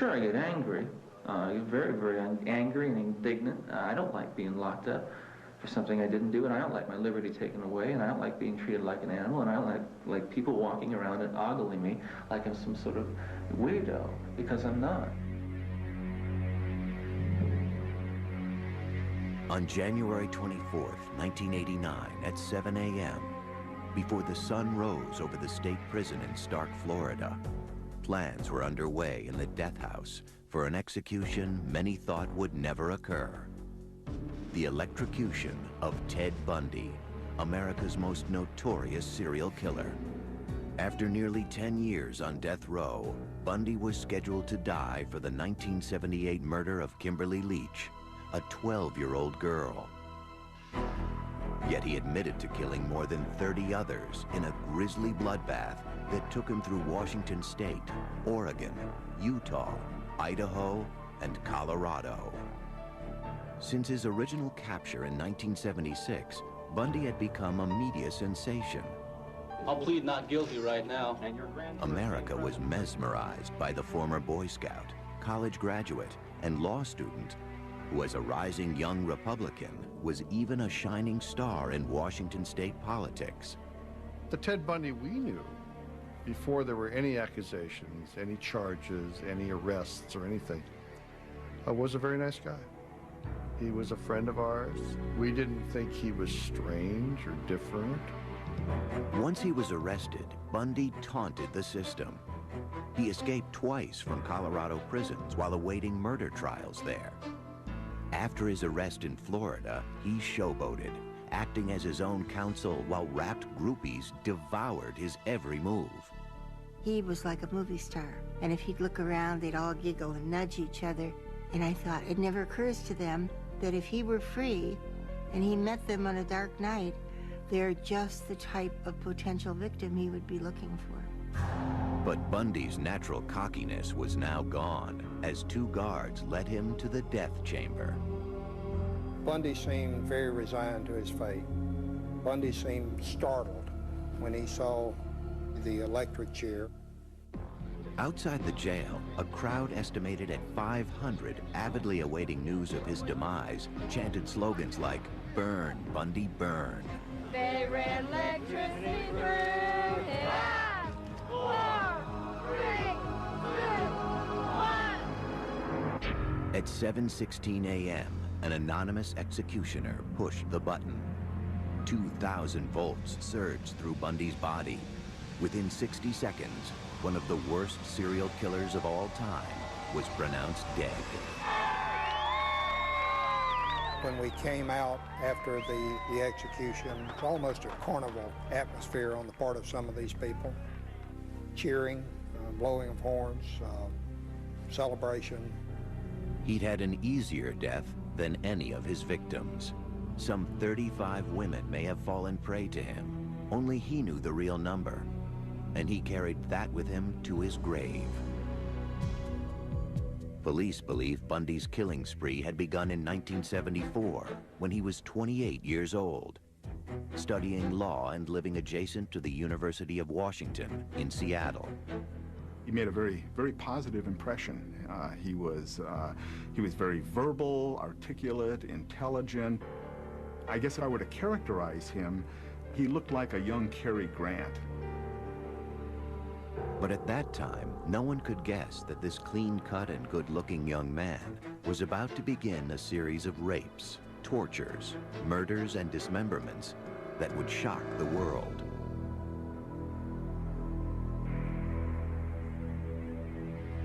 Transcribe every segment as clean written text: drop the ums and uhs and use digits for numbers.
Sure, I get angry. I get very, very angry and indignant. I don't like being locked up for something I didn't do, and I don't like my liberty taken away, and I don't like being treated like an animal, and I don't like people walking around and ogling me like I'm some sort of weirdo, because I'm not. On January 24th, 1989, at 7 a.m., before the sun rose over the state prison in Stark, Florida, plans were underway in the death house for an execution many thought would never occur. The electrocution of Ted Bundy, America's most notorious serial killer. After nearly 10 years on death row, Bundy was scheduled to die for the 1978 murder of Kimberly Leach, a 12-year-old girl. Yet he admitted to killing more than 30 others in a grisly bloodbath that took him through Washington State, Oregon, Utah, Idaho, and Colorado. Since his original capture in 1976, Bundy had become a media sensation. I'll plead not guilty right now. America was mesmerized by the former Boy Scout, college graduate, and law student who, as a rising young Republican, was even a shining star in Washington state politics. The Ted Bundy we knew, before there were any accusations, any charges, any arrests or anything, was a very nice guy. He was a friend of ours. We didn't think he was strange or different. Once he was arrested, Bundy taunted the system. He escaped twice from Colorado prisons while awaiting murder trials there. After his arrest in Florida, he showboated, acting as his own counsel while rapt groupies devoured his every move. He was like a movie star, and if he'd look around, they'd all giggle and nudge each other. And I thought, it never occurs to them that if he were free and he met them on a dark night, they're just the type of potential victim he would be looking for. But Bundy's natural cockiness was now gone as two guards led him to the death chamber. Bundy seemed very resigned to his fate. Bundy seemed startled when he saw the electric chair. Outside the jail, a crowd estimated at 500 avidly awaiting news of his demise chanted slogans like, "Burn, Bundy, burn." They ran electricity through his eyes. 4, 3, 2, 1. At 7:16 a.m., an anonymous executioner pushed the button. 2,000 volts surged through Bundy's body. Within 60 seconds, one of the worst serial killers of all time was pronounced dead. When we came out after the execution, it was almost a carnival atmosphere on the part of some of these people. Cheering, blowing of horns, celebration. He'd had an easier death than any of his victims. Some 35 women may have fallen prey to him. Only he knew the real number, and he carried that with him to his grave. Police believe Bundy's killing spree had begun in 1974, when he was 28 years old, studying law and living adjacent to the University of Washington in Seattle. He made a very, very positive impression. He was very verbal, articulate, intelligent. I guess if I were to characterize him, he looked like a young Cary Grant. But at that time, no one could guess that this clean-cut and good-looking young man was about to begin a series of rapes, tortures, murders, and dismemberments that would shock the world.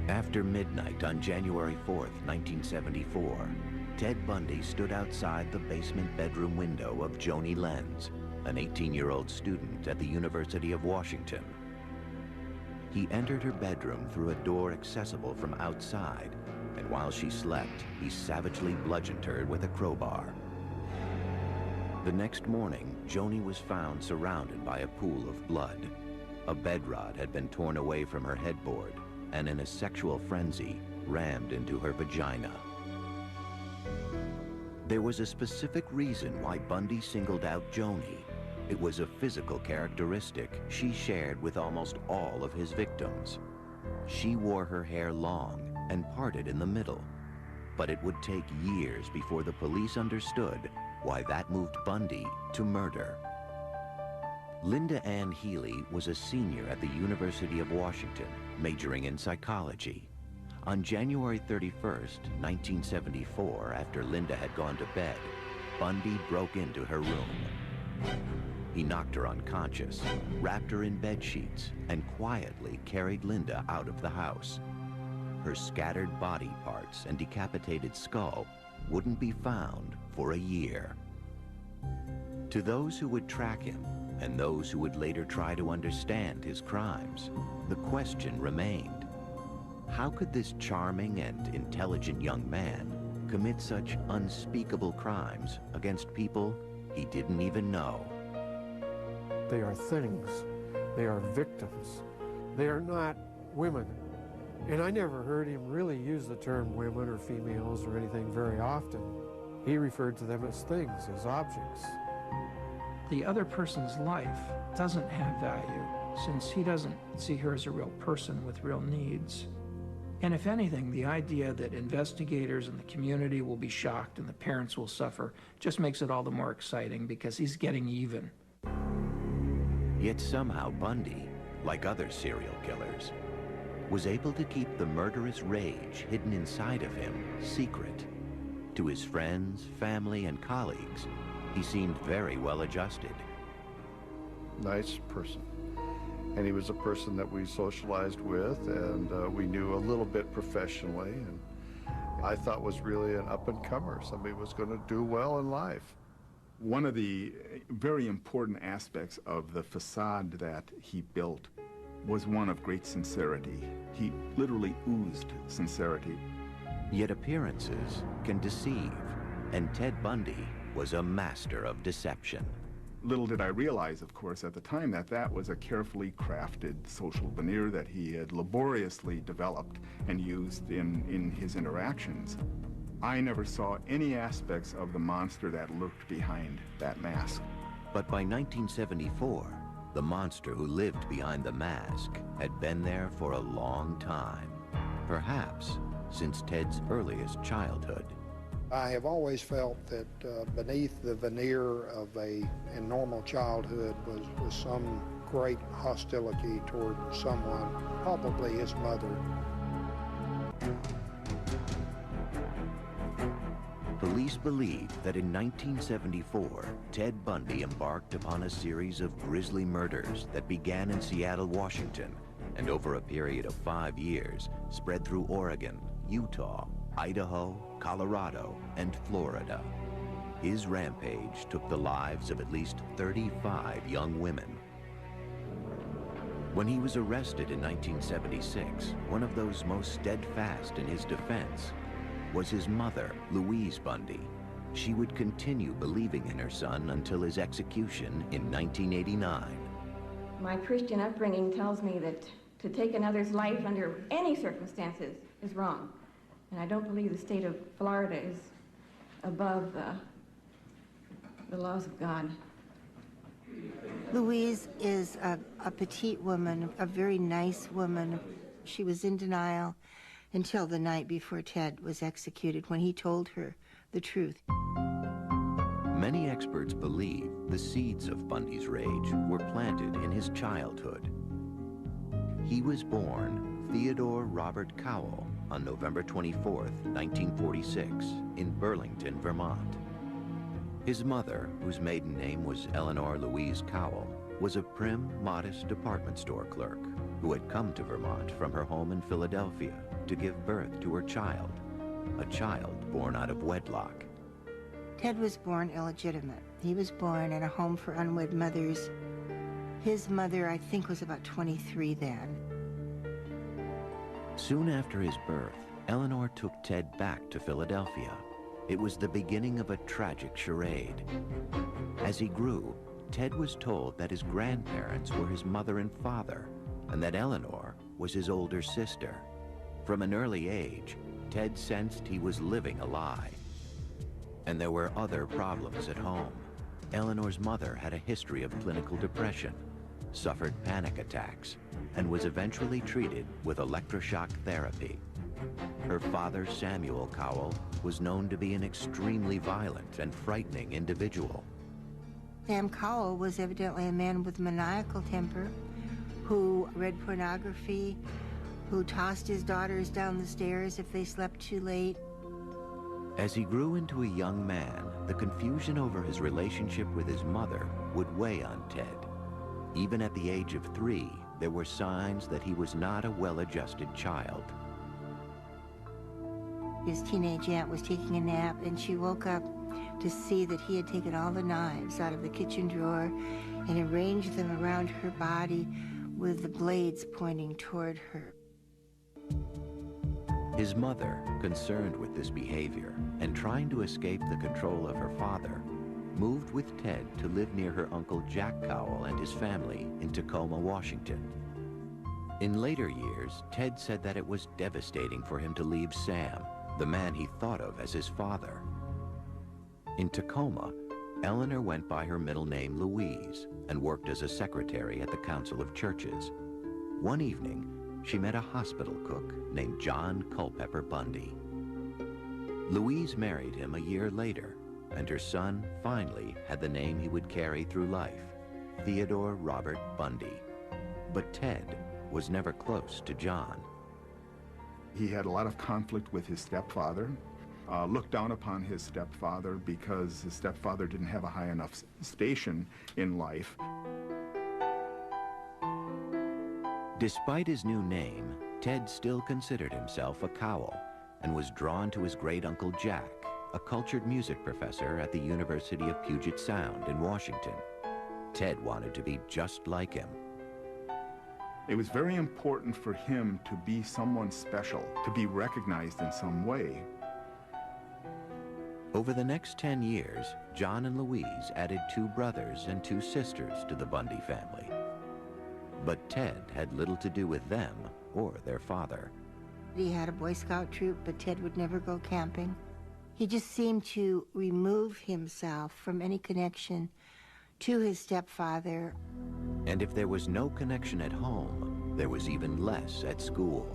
After midnight on January 4th, 1974, Ted Bundy stood outside the basement bedroom window of Joni Lenz, an 18-year-old student at the University of Washington. He entered her bedroom through a door accessible from outside, and while she slept, he savagely bludgeoned her with a crowbar. The next morning, Joni was found surrounded by a pool of blood. A bed rod had been torn away from her headboard, and in a sexual frenzy, rammed into her vagina. There was a specific reason why Bundy singled out Joni. It was a physical characteristic she shared with almost all of his victims. She wore her hair long and parted in the middle. But it would take years before the police understood why that moved Bundy to murder. Linda Ann Healy was a senior at the University of Washington, majoring in psychology. On January 31st, 1974, after Linda had gone to bed, Bundy broke into her room. He knocked her unconscious, wrapped her in bed sheets, and quietly carried Linda out of the house. Her scattered body parts and decapitated skull wouldn't be found for a year. To those who would track him, and those who would later try to understand his crimes, the question remained: how could this charming and intelligent young man commit such unspeakable crimes against people he didn't even know? They are things. They are victims. They are not women. And I never heard him really use the term women or females or anything very often. He referred to them as things, as objects. The other person's life doesn't have value, since he doesn't see her as a real person with real needs. And if anything, the idea that investigators and the community will be shocked and the parents will suffer just makes it all the more exciting, because he's getting even. Yet somehow Bundy, like other serial killers, was able to keep the murderous rage hidden inside of him secret. To his friends, family, and colleagues, he seemed very well adjusted. Nice person. And he was a person that we socialized with, and we knew a little bit professionally, and I thought was really an up-and-comer, somebody who was going to do well in life. One of the very important aspects of the facade that he built was one of great sincerity. He literally oozed sincerity. Yet appearances can deceive, and Ted Bundy was a master of deception. Little did I realize, of course, at the time that that was a carefully crafted social veneer that he had laboriously developed and used in his interactions. I never saw any aspects of the monster that lurked behind that mask. But by 1974, the monster who lived behind the mask had been there for a long time, perhaps since Ted's earliest childhood. I have always felt that beneath the veneer of a normal childhood was some great hostility toward someone, probably his mother. Police believe that in 1974, Ted Bundy embarked upon a series of grisly murders that began in Seattle, Washington, and over a period of 5 years spread through Oregon, Utah, Idaho, Colorado, and Florida. His rampage took the lives of at least 35 young women. When he was arrested in 1976, one of those most steadfast in his defense was his mother, Louise Bundy. She would continue believing in her son until his execution in 1989. My Christian upbringing tells me that to take another's life under any circumstances is wrong. And I don't believe the state of Florida is above the laws of God. Louise is a petite woman, a very nice woman. She was in denial until the night before Ted was executed, when he told her the truth. Many experts believe the seeds of Bundy's rage were planted in his childhood. He was born Theodore Robert Cowell on November 24th, 1946, in Burlington, Vermont. His mother, whose maiden name was Eleanor Louise Cowell, was a prim, modest department store clerk who had come to Vermont from her home in Philadelphia to give birth to her child, a child born out of wedlock. Ted was born illegitimate. He was born in a home for unwed mothers. His mother, I think, was about 23 then. Soon after his birth, Eleanor took Ted back to Philadelphia. It was the beginning of a tragic charade. As he grew, Ted was told that his grandparents were his mother and father, and that Eleanor was his older sister. From an early age, Ted sensed he was living a lie. And there were other problems at home. Eleanor's mother had a history of clinical depression, suffered panic attacks, and was eventually treated with electroshock therapy. Her father, Samuel Cowell, was known to be an extremely violent and frightening individual. Sam Cowell was evidently a man with maniacal temper who read pornography, who tossed his daughters down the stairs if they slept too late. As he grew into a young man, the confusion over his relationship with his mother would weigh on Ted. Even at the age of 3, there were signs that he was not a well-adjusted child. His teenage aunt was taking a nap, and she woke up to see that he had taken all the knives out of the kitchen drawer and arranged them around her body with the blades pointing toward her. His mother, concerned with this behavior and trying to escape the control of her father, moved with Ted to live near her uncle Jack Cowell and his family in Tacoma, Washington. In later years, Ted said that it was devastating for him to leave Sam, the man he thought of as his father. In Tacoma, Eleanor went by her middle name Louise and worked as a secretary at the Council of Churches. One evening, she met a hospital cook named John Culpeper Bundy. Louise married him a year later, and her son finally had the name he would carry through life, Theodore Robert Bundy. But Ted was never close to John. He had a lot of conflict with his stepfather, looked down upon his stepfather because his stepfather didn't have a high enough station in life. Despite his new name, Ted still considered himself a Cowell and was drawn to his great-uncle Jack, a cultured music professor at the University of Puget Sound in Washington. Ted wanted to be just like him. It was very important for him to be someone special, to be recognized in some way. Over the next 10 years, John and Louise added 2 brothers and 2 sisters to the Bundy family. But Ted had little to do with them or their father. He had a Boy Scout troop, but Ted would never go camping. He just seemed to remove himself from any connection to his stepfather. And if there was no connection at home, there was even less at school.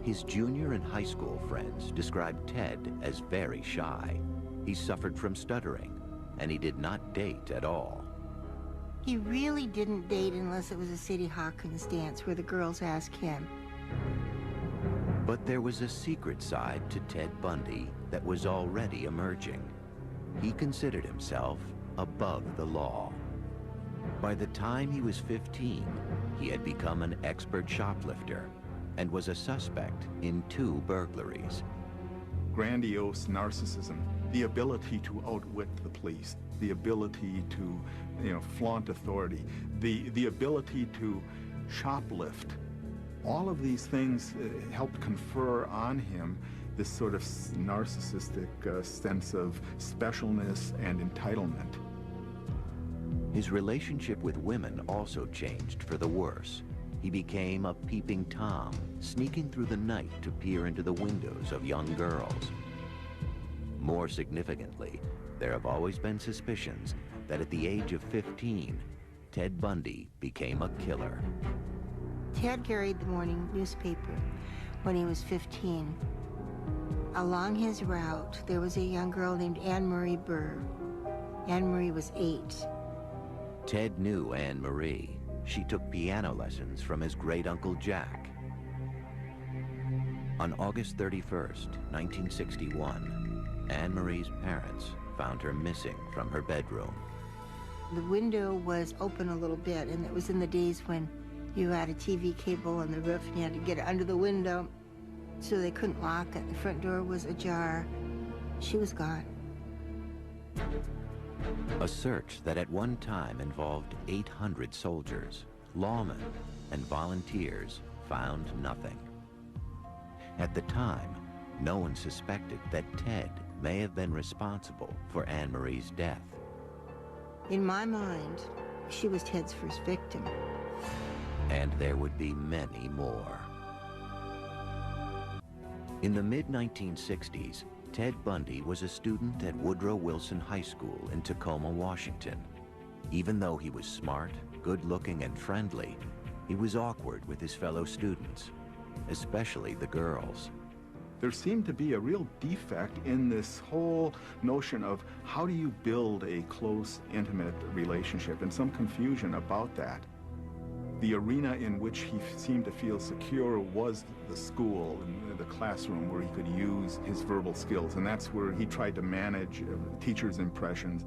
His junior and high school friends described Ted as very shy. He suffered from stuttering, and he did not date at all. He really didn't date unless it was a Sadie Hawkins dance where the girls asked him. But there was a secret side to Ted Bundy that was already emerging. He considered himself above the law. By the time he was 15, he had become an expert shoplifter and was a suspect in 2 burglaries. Grandiose narcissism, the ability to outwit the police, the ability to, flaunt authority, the ability to shoplift. All of these things helped confer on him this sort of narcissistic sense of specialness and entitlement. His relationship with women also changed for the worse. He became a peeping Tom, sneaking through the night to peer into the windows of young girls. More significantly, there have always been suspicions that at the age of 15, Ted Bundy became a killer. Ted carried the morning newspaper when he was 15. Along his route, there was a young girl named Anne Marie Burr. Anne Marie was 8. Ted knew Anne Marie. She took piano lessons from his great-uncle Jack. On August 31st, 1961, Anne Marie's parents found her missing from her bedroom. The window was open a little bit, and it was in the days when you had a TV cable on the roof and you had to get under the window, so they couldn't lock it. The front door was ajar. She was gone. A search that at one time involved 800 soldiers, lawmen, and volunteers found nothing. At the time, no one suspected that Ted may have been responsible for Anne Marie's death. In my mind, she was Ted's first victim. And there would be many more. In the mid-1960s, Ted Bundy was a student at Woodrow Wilson High School in Tacoma, Washington. Even though he was smart, good-looking, and friendly, he was awkward with his fellow students, especially the girls. There seemed to be a real defect in this whole notion of how do you build a close, intimate relationship, and some confusion about that. The arena in which he seemed to feel secure was the school and the classroom where he could use his verbal skills, and that's where he tried to manage teachers' impressions.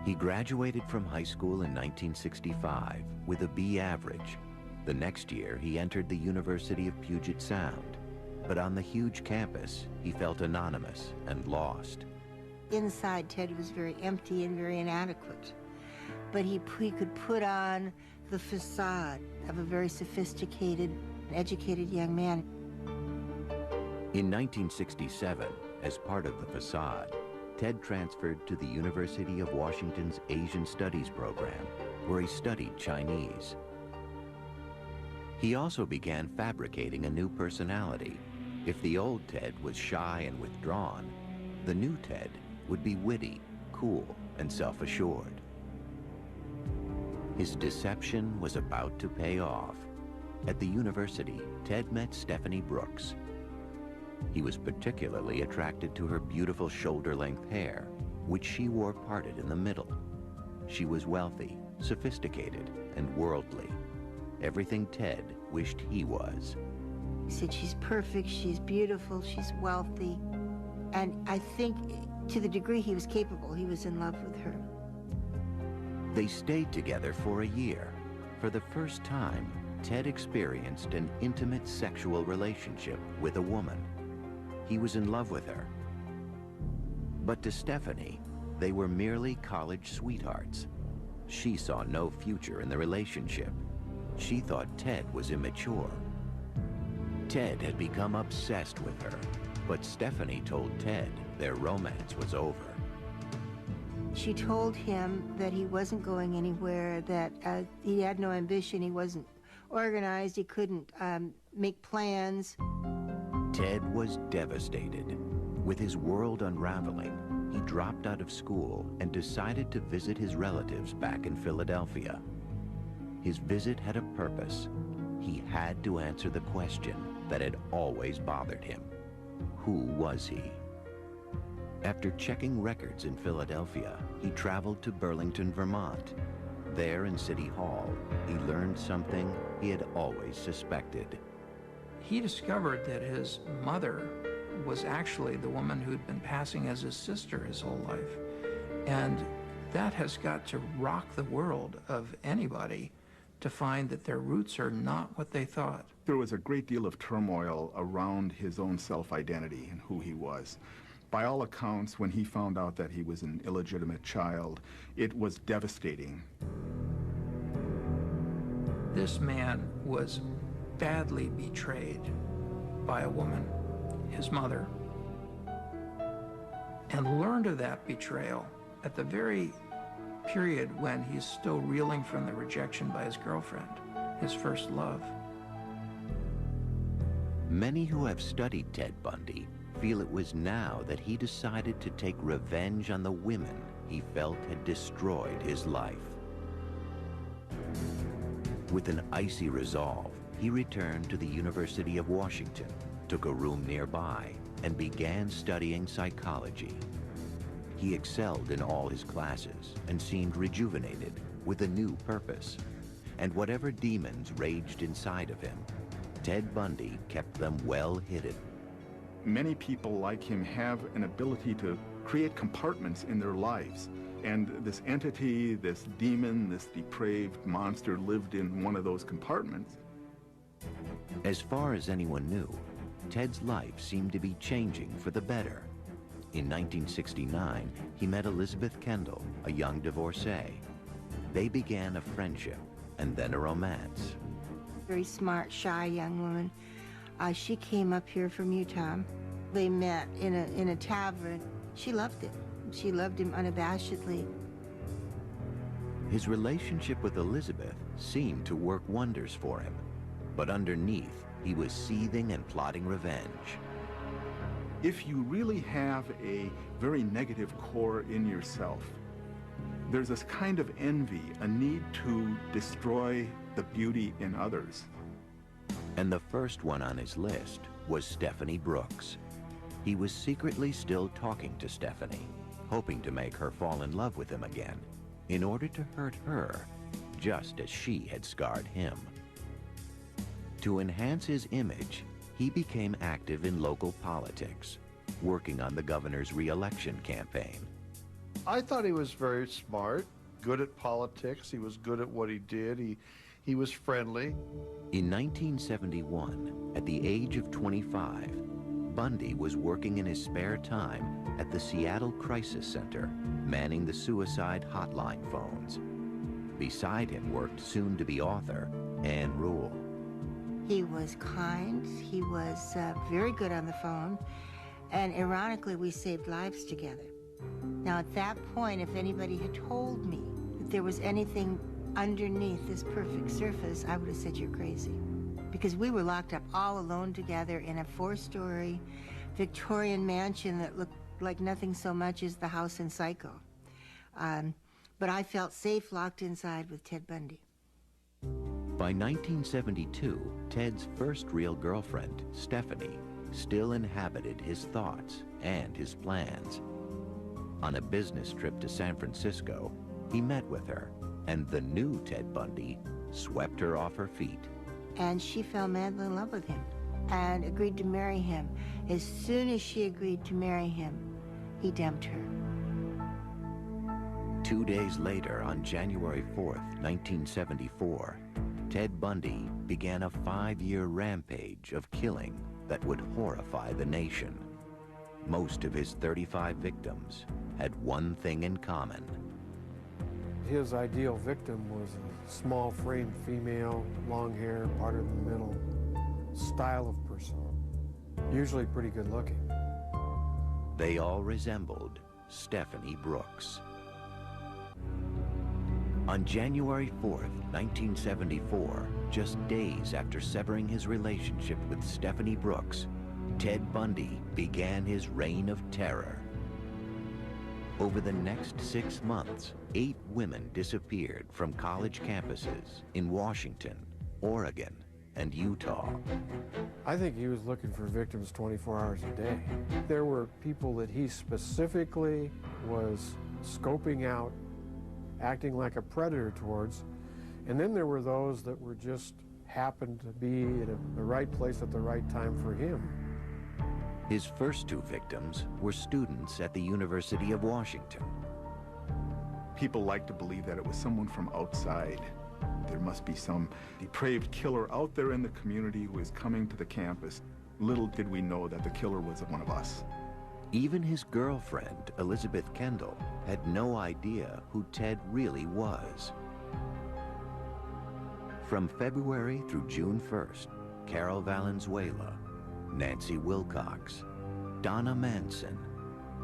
He graduated from high school in 1965 with a B average. The next year, he entered the University of Puget Sound. But on the huge campus, he felt anonymous and lost. Inside, Ted was very empty and very inadequate. But he could put on the facade of a very sophisticated, educated young man. In 1967, as part of the facade, Ted transferred to the University of Washington's Asian Studies program, where he studied Chinese. He also began fabricating a new personality. If the old Ted was shy and withdrawn, the new Ted would be witty, cool, and self-assured. His deception was about to pay off. At the university, Ted met Stephanie Brooks. He was particularly attracted to her beautiful shoulder-length hair, which she wore parted in the middle. She was wealthy, sophisticated, and worldly. Everything Ted wished he was. He said, she's perfect, she's beautiful, she's wealthy. And I think to the degree he was capable, he was in love with her. They stayed together for a year. For the first time, Ted experienced an intimate sexual relationship with a woman. He was in love with her. But to Stephanie, they were merely college sweethearts. She saw no future in the relationship. She thought Ted was immature. Ted had become obsessed with her, but Stephanie told Ted their romance was over. She told him that he wasn't going anywhere, that he had no ambition, he wasn't organized, he couldn't make plans. Ted was devastated. With his world unraveling, he dropped out of school and decided to visit his relatives back in Philadelphia. His visit had a purpose. He had to answer the question that had always bothered him. Who was he? After checking records in Philadelphia, he traveled to Burlington, Vermont. There in City Hall, he learned something he had always suspected. He discovered that his mother was actually the woman who'd been passing as his sister his whole life. And that has got to rock the world of anybody to find that their roots are not what they thought. There was a great deal of turmoil around his own self-identity and who he was. By all accounts, when he found out that he was an illegitimate child, it was devastating. This man was badly betrayed by a woman, his mother, and learned of that betrayal at the very period when he's still reeling from the rejection by his girlfriend, his first love. Many who have studied Ted Bundy feel it was now that he decided to take revenge on the women he felt had destroyed his life. With an icy resolve, he returned to the University of Washington, took a room nearby, and began studying psychology. He excelled in all his classes and seemed rejuvenated with a new purpose. And whatever demons raged inside of him, Ted Bundy kept them well hidden. Many people like him have an ability to create compartments in their lives. And this entity, this demon, this depraved monster lived in one of those compartments. As far as anyone knew, Ted's life seemed to be changing for the better. In 1969, he met Elizabeth Kendall, a young divorcee. They began a friendship and then a romance. Very smart, shy young woman. She came up here from Utah. They met in a tavern. She loved him. She loved him unabashedly. His relationship with Elizabeth seemed to work wonders for him, but underneath, he was seething and plotting revenge. If you really have a very negative core in yourself, there's this kind of envy, a need to destroy the beauty in others. And the first one on his list was Stephanie Brooks. He was secretly still talking to Stephanie, hoping to make her fall in love with him again, in order to hurt her, just as she had scarred him. To enhance his image, he became active in local politics, working on the governor's re-election campaign. I thought he was very smart, good at politics. He was good at what he did. He was friendly. In 1971, at the age of 25, Bundy was working in his spare time at the Seattle Crisis Center, manning the suicide hotline phones. Beside him worked soon-to-be author Ann Rule. He was kind, he was very good on the phone, and ironically, we saved lives together. Now, at that point, if anybody had told me that there was anything underneath this perfect surface, I would have said you're crazy. Because we were locked up all alone together in a 4-story Victorian mansion that looked like nothing so much as the house in Psycho. But I felt safe locked inside with Ted Bundy. By 1972, Ted's first real girlfriend, Stephanie, still inhabited his thoughts and his plans. On a business trip to San Francisco, he met with her, and the new Ted Bundy swept her off her feet. And she fell madly in love with him and agreed to marry him. As soon as she agreed to marry him, he dumped her. 2 days later, on January 4th, 1974, Ted Bundy began a 5-year rampage of killing that would horrify the nation. Most of his 35 victims had one thing in common. His ideal victim was a small-framed female, long hair, parted in the middle, style of person, usually pretty good-looking. They all resembled Stephanie Brooks. On January 4th, 1974, just days after severing his relationship with Stephanie Brooks, Ted Bundy began his reign of terror. Over the next 6 months, 8 women disappeared from college campuses in Washington, Oregon, and Utah. I think he was looking for victims 24 hours a day. There were people that he specifically was scoping out, acting like a predator towards, and then there were those that were just happened to be at the right place at the right time for him. His first 2 victims were students at the University of Washington. People like to believe that it was someone from outside. There must be some depraved killer out there in the community who is coming to the campus. Little did we know that the killer was one of us. Even his girlfriend, Elizabeth Kendall, had no idea who Ted really was. From February through June 1st, Carol Valenzuela, Nancy Wilcox, Donna Manson,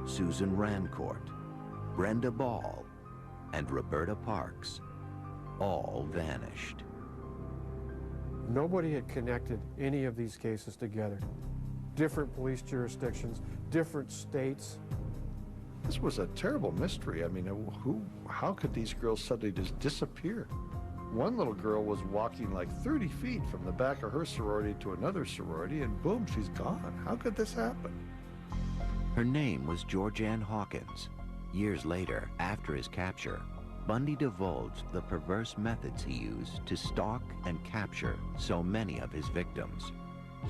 Susan Rancourt, Brenda Ball, and Roberta Parks all vanished. Nobody had connected any of these cases together. Different police jurisdictions, different states. This was a terrible mystery. I mean, how could these girls suddenly just disappear? One little girl was walking like 30 feet from the back of her sorority to another sorority, and boom, she's gone. How could this happen? Her name was Georgianne Hawkins. Years later, after his capture, Bundy divulged the perverse methods he used to stalk and capture so many of his victims.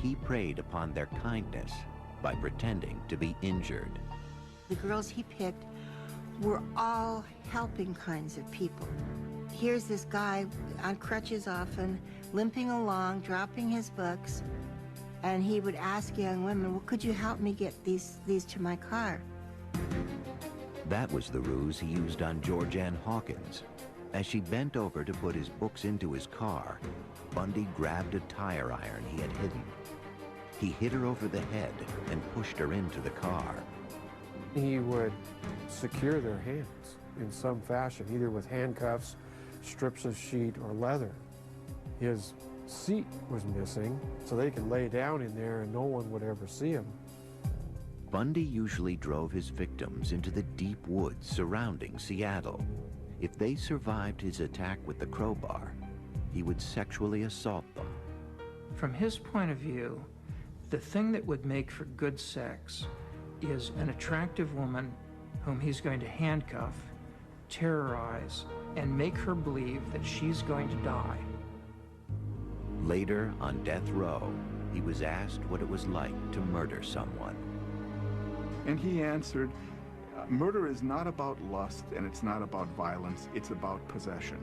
He preyed upon their kindness by pretending to be injured. The girls he picked were all helping kinds of people. Here's this guy on crutches often, limping along, dropping his books, and he would ask young women, well, could you help me get these to my car? That was the ruse he used on Georgianne Hawkins. As she bent over to put his books into his car, Bundy grabbed a tire iron he had hidden. He hit her over the head and pushed her into the car. He would secure their hands in some fashion, either with handcuffs, strips of sheet, or leather. His seat was missing, so they could lay down in there and no one would ever see him. Bundy usually drove his victims into the deep woods surrounding Seattle. If they survived his attack with the crowbar, he would sexually assault them. From his point of view, The thing that would make for good sex is an attractive woman whom he's going to handcuff, terrorize, and make her believe that she's going to die. Later, on death row, he was asked what it was like to murder someone. And he answered, murder is not about lust and it's not about violence, it's about possession.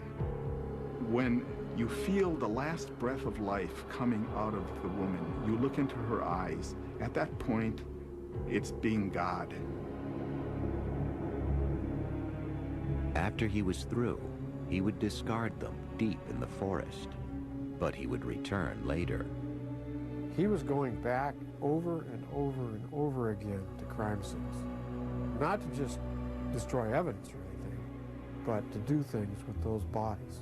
When you feel the last breath of life coming out of the woman, you look into her eyes. At that point, it's being God. After he was through, he would discard them deep in the forest, but he would return later. He was going back over and over and over again to crime scenes. Not to just destroy evidence or anything, but to do things with those bodies.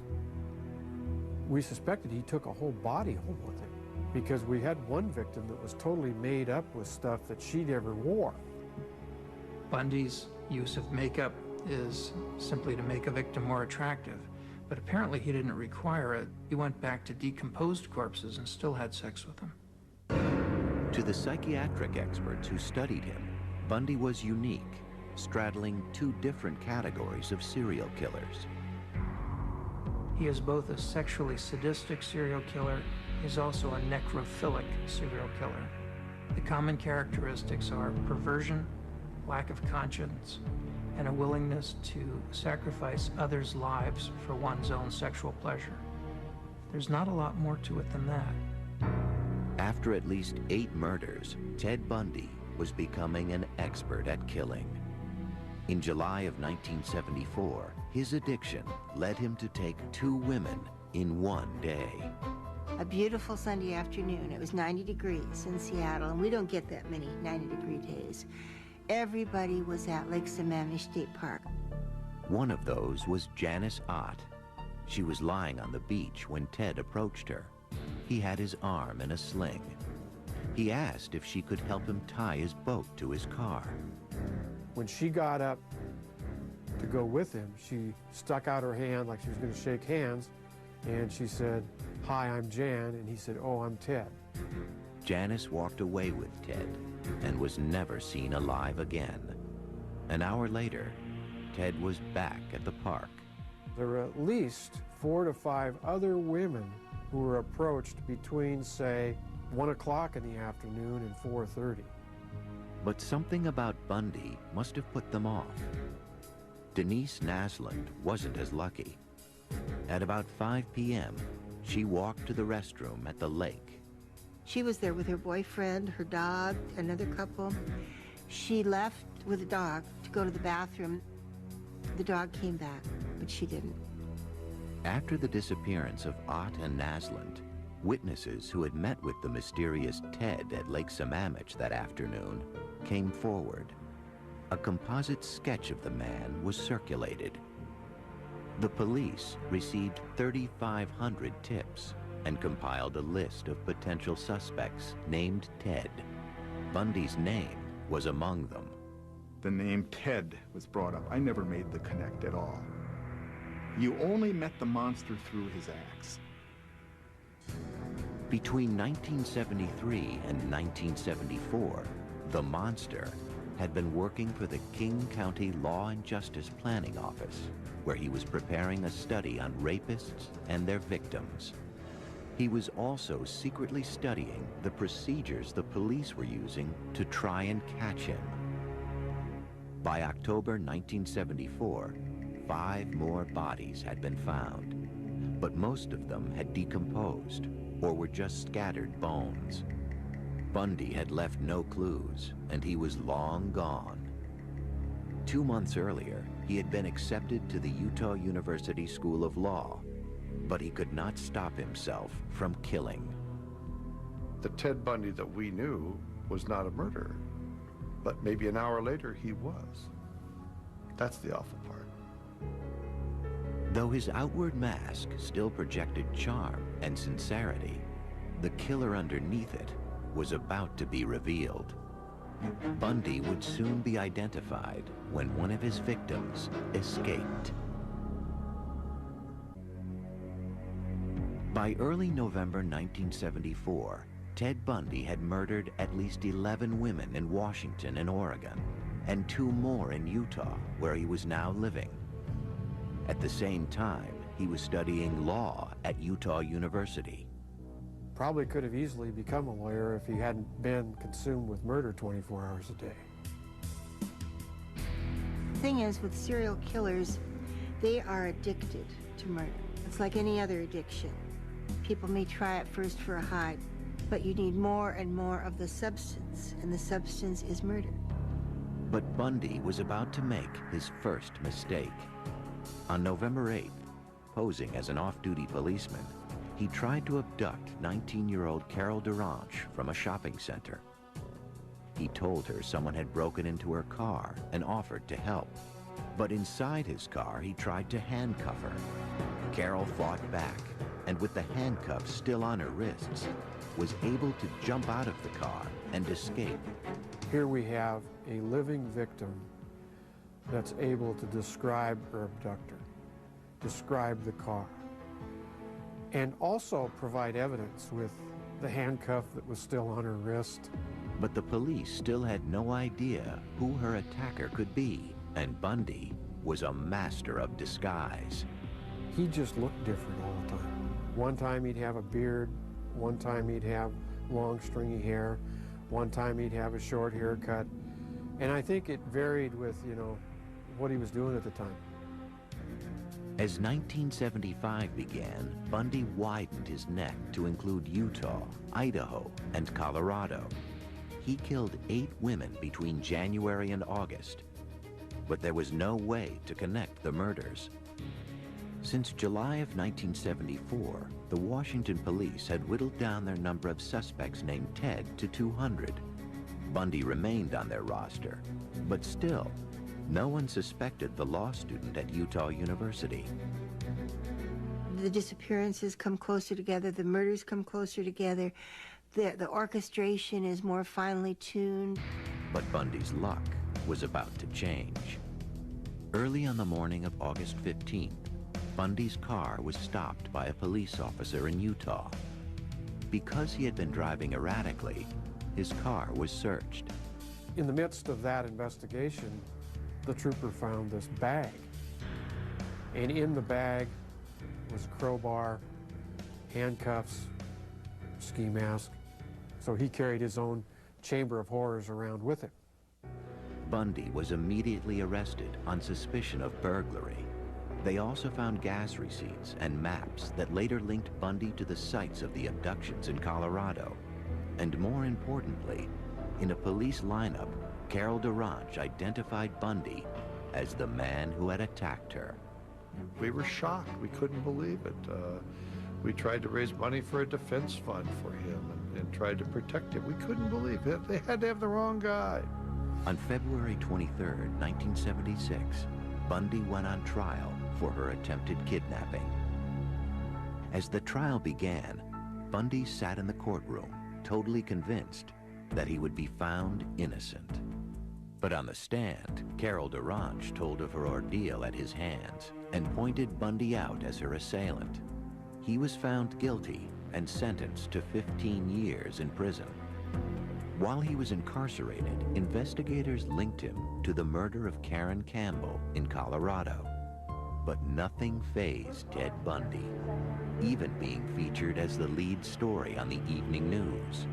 We suspected he took a whole body home with him because we had one victim that was totally made up with stuff that she never wore. Bundy's use of makeup is simply to make a victim more attractive, but apparently he didn't require it. He went back to decomposed corpses and still had sex with them. To the psychiatric experts who studied him, Bundy was unique, straddling two different categories of serial killers. He is both a sexually sadistic serial killer. He's also a necrophilic serial killer. The common characteristics are perversion, lack of conscience, and a willingness to sacrifice others' lives for one's own sexual pleasure. There's not a lot more to it than that. After at least 8 murders, Ted Bundy was becoming an expert at killing. In July of 1974, his addiction led him to take 2 women in one day. A beautiful Sunday afternoon. It was 90 degrees in Seattle, and we don't get that many 90-degree days. Everybody was at Lake Sammamish State Park. One of those was Janice Ott. She was lying on the beach when Ted approached her. He had his arm in a sling. He asked if she could help him tie his boat to his car. When she got up to go with him, she stuck out her hand like she was going to shake hands, and she said, "Hi, I'm Jan," and he said, "Oh, I'm Ted." Janice walked away with Ted and was never seen alive again. An hour later, Ted was back at the park. There were at least 4 to 5 other women who were approached between, say, 1 o'clock in the afternoon and 4:30. But something about Bundy must have put them off. Denise Naslund wasn't as lucky. At about 5 p.m., she walked to the restroom at the lake. She was there with her boyfriend, her dog, another couple. She left with the dog to go to the bathroom. The dog came back, but she didn't. After the disappearance of Ott and Naslund, witnesses who had met with the mysterious Ted at Lake Sammamish that afternoon came forward. A composite sketch of the man was circulated. The police received 3,500 tips and compiled a list of potential suspects named Ted. Bundy's name was among them. The name Ted was brought up. I never made the connect at all. You only met the monster through his acts. Between 1973 and 1974, the monster had been working for the King County Law and Justice Planning Office, where he was preparing a study on rapists and their victims. He was also secretly studying the procedures the police were using to try and catch him. By October 1974, 5 more bodies had been found, but most of them had decomposed or were just scattered bones. Bundy had left no clues, and he was long gone. 2 months earlier, he had been accepted to the Utah University School of Law, but he could not stop himself from killing. The Ted Bundy that we knew was not a murderer, but maybe an hour later he was. That's the awful part. Though his outward mask still projected charm and sincerity, the killer underneath it was about to be revealed. Bundy would soon be identified when one of his victims escaped. By early November 1974, Ted Bundy had murdered at least 11 women in Washington and Oregon, and 2 more in Utah, where he was now living. At the same time, he was studying law at Utah University. Probably could have easily become a lawyer if he hadn't been consumed with murder 24 hours a day. The thing is, with serial killers, they are addicted to murder. It's like any other addiction. People may try it first for a high, but you need more and more of the substance, and the substance is murder. But Bundy was about to make his first mistake. On November 8th, posing as an off-duty policeman, he tried to abduct 19-year-old Carol Duranche from a shopping center. He told her someone had broken into her car and offered to help. But inside his car, he tried to handcuff her. Carol fought back, and with the handcuffs still on her wrists, was able to jump out of the car and escape. Here we have a living victim that's able to describe her abductor, describe the car, and also provide evidence with the handcuff that was still on her wrist. But the police still had no idea who her attacker could be, and Bundy was a master of disguise. He just looked different all the time. One time he'd have a beard, one time he'd have long stringy hair, one time he'd have a short haircut, and I think it varied with, what he was doing at the time. As 1975 began, Bundy widened his net to include Utah, Idaho, and Colorado. He killed 8 women between January and August, but there was no way to connect the murders. Since July of 1974, the Washington police had whittled down their number of suspects named Ted to 200. Bundy remained on their roster, but still, no one suspected the law student at Utah University. The disappearances come closer together, the murders come closer together, the orchestration is more finely tuned. But Bundy's luck was about to change. Early on the morning of August 15th, Bundy's car was stopped by a police officer in Utah. Because he had been driving erratically, his car was searched. In the midst of that investigation, the trooper found this bag. And in the bag was a crowbar, handcuffs, ski mask. So he carried his own chamber of horrors around with him. Bundy was immediately arrested on suspicion of burglary. They also found gas receipts and maps that later linked Bundy to the sites of the abductions in Colorado. And more importantly, in a police lineup, Carol Duranche identified Bundy as the man who had attacked her. We were shocked. We couldn't believe it. We tried to raise money for a defense fund for him and tried to protect him. We couldn't believe it. They had to have the wrong guy. On February 23rd, 1976, Bundy went on trial for her attempted kidnapping. As the trial began, Bundy sat in the courtroom, totally convinced that he would be found innocent. But on the stand, Carol Duranche told of her ordeal at his hands and pointed Bundy out as her assailant. He was found guilty and sentenced to 15 years in prison. While he was incarcerated, investigators linked him to the murder of Karen Campbell in Colorado. But nothing fazed Ted Bundy, even being featured as the lead story on the evening news.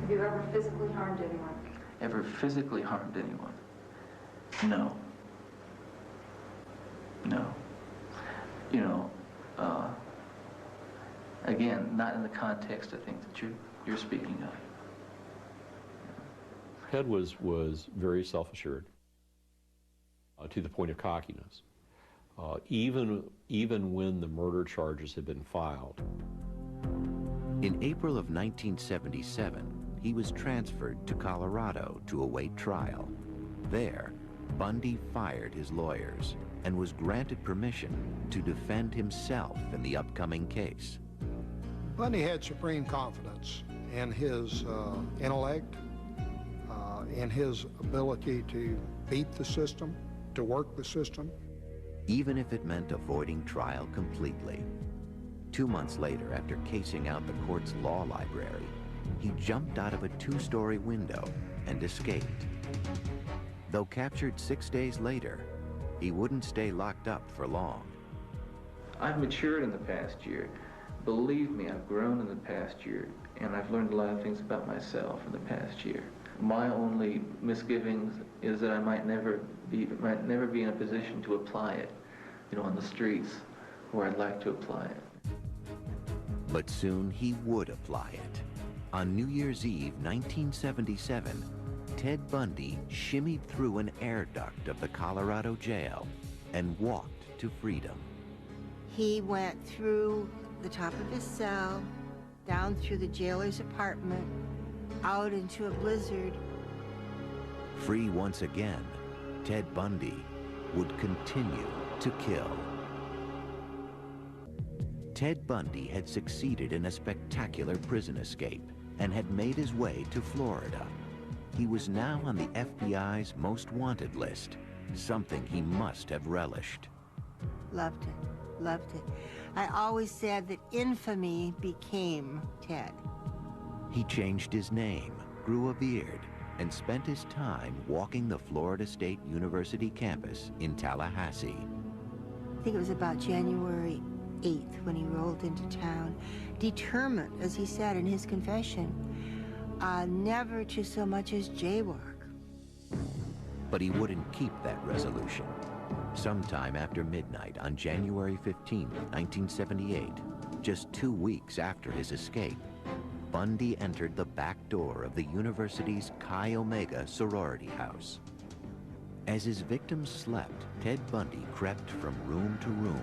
Have you ever physically harmed anyone? Ever physically harmed anyone? No. No. Again, not in the context of things that you're speaking of. Ted was very self-assured to the point of cockiness. Even when the murder charges had been filed. In April of 1977, he was transferred to Colorado to await trial. There, Bundy fired his lawyers and was granted permission to defend himself in the upcoming case. Bundy had supreme confidence in his intellect, in his ability to beat the system, to work the system. Even if it meant avoiding trial completely. 2 months later, after casing out the court's law library, he jumped out of a 2-story window and escaped. Though captured 6 days later, he wouldn't stay locked up for long. I've matured in the past year. Believe me, I've grown in the past year, and I've learned a lot of things about myself in the past year. My only misgivings is that I might never be in a position to apply it, on the streets where I'd like to apply it. But soon he would apply it. On New Year's Eve, 1977, Ted Bundy shimmied through an air duct of the Colorado jail and walked to freedom. He went through the top of his cell, down through the jailer's apartment, out into a blizzard. Free once again, Ted Bundy would continue to kill. Ted Bundy had succeeded in a spectacular prison escape and had made his way to Florida. He was now on the FBI's most wanted list, something he must have relished. Loved it, loved it. I always said that infamy became Ted. He changed his name, grew a beard, and spent his time walking the Florida State University campus in Tallahassee. I think it was about January 8th when he rolled into town, determined, as he said in his confession, never to so much as jaywalk. But he wouldn't keep that resolution. Sometime after midnight on January 15, 1978, just 2 weeks after his escape, Bundy entered the back door of the university's Chi Omega sorority house. As his victims slept, Ted Bundy crept from room to room.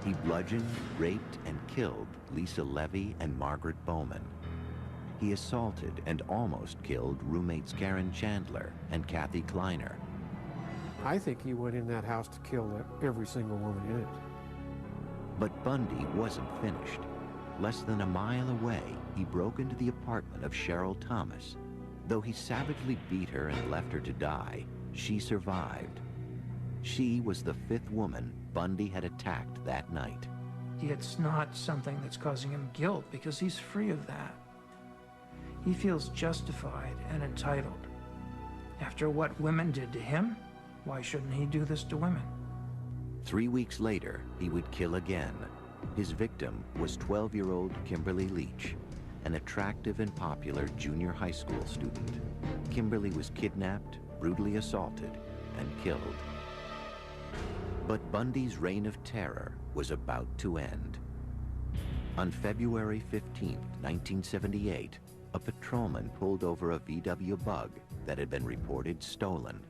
He bludgeoned, raped, and killed Lisa Levy and Margaret Bowman. He assaulted and almost killed roommates Karen Chandler and Kathy Kleiner. I think he went in that house to kill every single woman in it. But Bundy wasn't finished. Less than a mile away, he broke into the apartment of Cheryl Thomas. Though he savagely beat her and left her to die, she survived. She was the 5th woman Bundy had attacked that night. It's not something that's causing him guilt because he's free of that. He feels justified and entitled. After what women did to him, why shouldn't he do this to women? 3 weeks later, he would kill again. His victim was 12-year-old Kimberly Leach, an attractive and popular junior high school student. Kimberly was kidnapped, brutally assaulted, and killed. But Bundy's reign of terror was about to end. On February 15, 1978, a patrolman pulled over a VW Bug that had been reported stolen.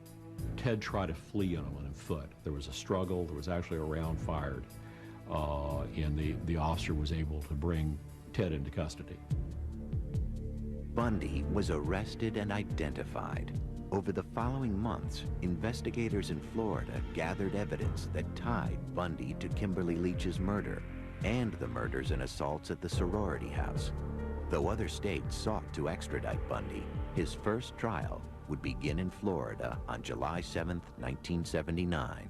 Ted tried to flee on foot. There was a struggle. There was actually a round fired, and the officer was able to bring Ted into custody. Bundy was arrested and identified. Over the following months, investigators in Florida gathered evidence that tied Bundy to Kimberly Leach's murder and the murders and assaults at the sorority house. Though other states sought to extradite Bundy, his first trial would begin in Florida on July 7, 1979.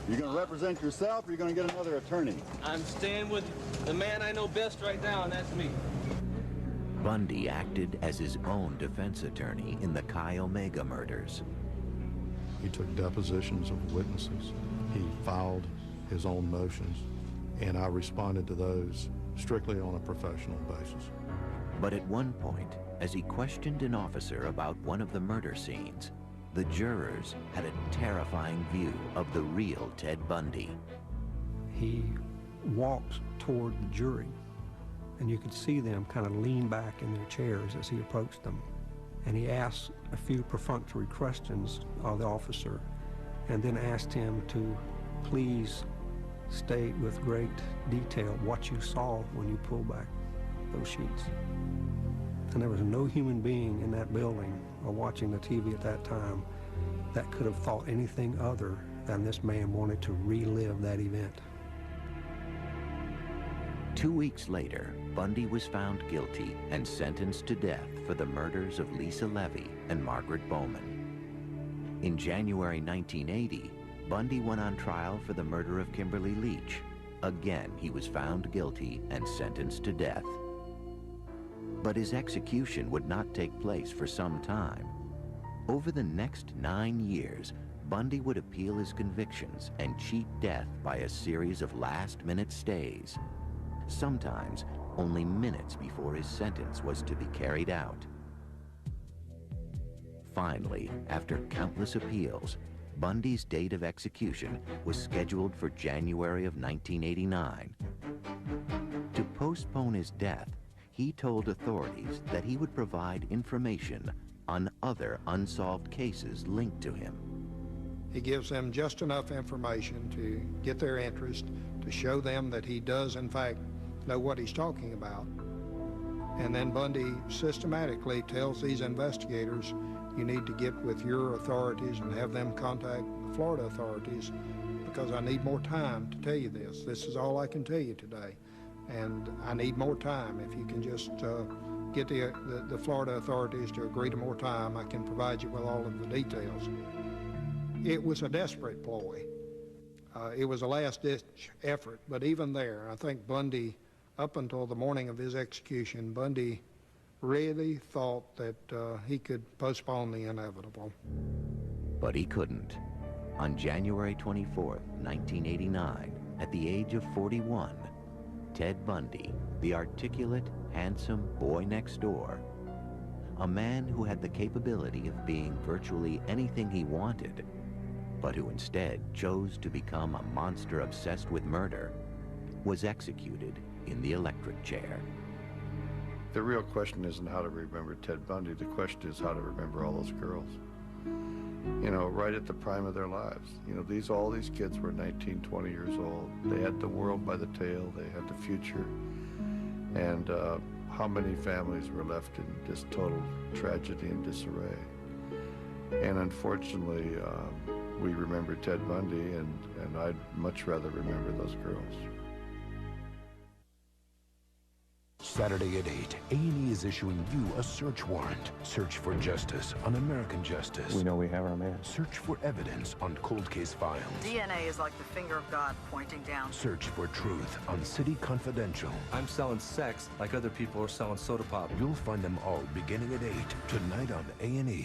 You gonna represent yourself, or you gonna get another attorney? I'm staying with the man I know best right now, and that's me. Bundy acted as his own defense attorney in the Chi Omega murders. He took depositions of witnesses. He filed his own motions, and I responded to those strictly on a professional basis. But at one point, as he questioned an officer about one of the murder scenes, the jurors had a terrifying view of the real Ted Bundy. He walked toward the jury, and you could see them kind of lean back in their chairs as he approached them. And he asked a few perfunctory questions of the officer, and then asked him to please state with great detail what you saw when you pulled back those sheets. And there was no human being in that building or watching the TV at that time that could have thought anything other than this man wanted to relive that event. 2 weeks later, Bundy was found guilty and sentenced to death for the murders of Lisa Levy and Margaret Bowman. In January 1980, Bundy went on trial for the murder of Kimberly Leach. Again, he was found guilty and sentenced to death. But his execution would not take place for some time. Over the next 9 years, Bundy would appeal his convictions and cheat death by a series of last-minute stays, sometimes only minutes before his sentence was to be carried out. Finally, after countless appeals, Bundy's date of execution was scheduled for January of 1989. To postpone his death, he told authorities that he would provide information on other unsolved cases linked to him. He gives them just enough information to get their interest, to show them that he does, in fact, know what he's talking about. And then Bundy systematically tells these investigators, you need to get with your authorities and have them contact the Florida authorities because I need more time to tell you this. This is all I can tell you today. And I need more time. If you can just get the Florida authorities to agree to more time, I can provide you with all of the details. It was a desperate ploy. It was a last-ditch effort, but even there, I think Bundy, up until the morning of his execution, Bundy really thought that he could postpone the inevitable. But he couldn't. On January 24th, 1989, at the age of 41, Ted Bundy, the articulate, handsome boy next door, a man who had the capability of being virtually anything he wanted, but who instead chose to become a monster obsessed with murder, was executed in the electric chair. The real question isn't how to remember Ted Bundy. The question is how to remember all those girls. You know, right at the prime of their lives. You know, all these kids were 19, 20 years old. They had the world by the tail. They had the future. And how many families were left in just total tragedy and disarray? And unfortunately, we remember Ted Bundy, and I'd much rather remember those girls. Saturday at 8, A&E is issuing you a search warrant. Search for justice on American Justice. We know we have our man. Search for evidence on cold case files. DNA is like the finger of God pointing down. Search for truth on City Confidential. I'm selling sex like other people are selling soda pop. You'll find them all beginning at 8, tonight on A&E.